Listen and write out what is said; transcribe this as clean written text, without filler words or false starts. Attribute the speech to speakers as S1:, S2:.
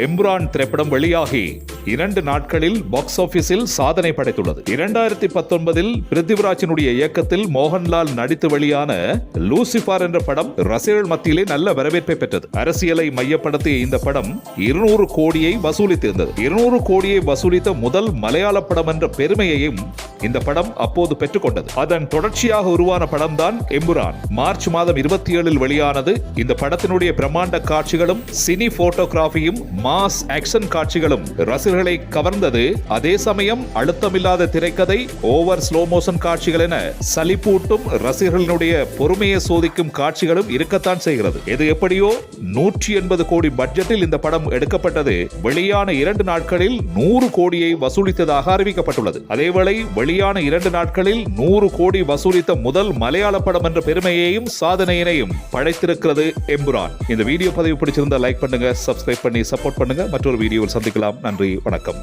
S1: எம்புரான் திரைப்படம் வெளியாகி 2 நாட்களில் பாக்ஸ் ஆபீஸில் சாதனை படைத்துள்ளது. 2019 பிருத்திவிராஜினுடைய இயக்கத்தில் மோகன்லால் நடித்து வெளியான லூசிபர் என்ற படம் ரசிகர்கள் மத்தியிலே நல்ல வரவேற்பை பெற்றது. அரசியலை மையப்படுத்திய இந்த படம் 200 கோடியை வசூலித்திருந்தது. 200 கோடியை வசூலித்த முதல் மலையாள படம் என்ற பெருமையையும் இந்த படம் அப்போது பெற்றுக்கொண்டது. அதன் தொடர்ச்சியாக உருவான படம் தான் எம்புரான். மார்ச் மாதம் 27 வெளியானது. இந்த படத்தினுடைய பிரம்மாண்ட காட்சிகளும் சினி போட்டோகிராபியும் மாஸ் ஆக்ஷன் காட்சிகளும் ரசிகர்களை கவர்ந்தது. அதே சமயம் அழுத்தமில்லாத திரைக்கதை, ஓவர் ஸ்லோ மோஷன் காட்சிகள் என சலிப்பூட்டும் ரசிகர்களினுடைய பொறுமையை சோதிக்கும் காட்சிகளும் இருக்கத்தான் செய்கிறது. இது எப்படியோ 180 கோடி பட்ஜெட்டில் இந்த படம் எடுக்கப்பட்டது. வெளியான 2 நாட்களில் 100 கோடியை வசூலித்ததாக அறிவிக்கப்பட்டுள்ளது. அதேவேளை வெளியான 2 நாட்களில் 100 கோடி வசூலித்த முதல் மலையாள படம் என்ற பெருமையையும் சாதனையினையும் படைத்திருக்கிறது எம்புரான். இந்த வீடியோ பதிவு பிடிச்சிருந்தா லைக் பண்ணுங்க, சப்ஸ்கிரைப் பண்ணி சப்போர்ட் பண்ணுங்க. மற்றொரு வீடியோவில் சந்திக்கலாம். நன்றி, வணக்கம்.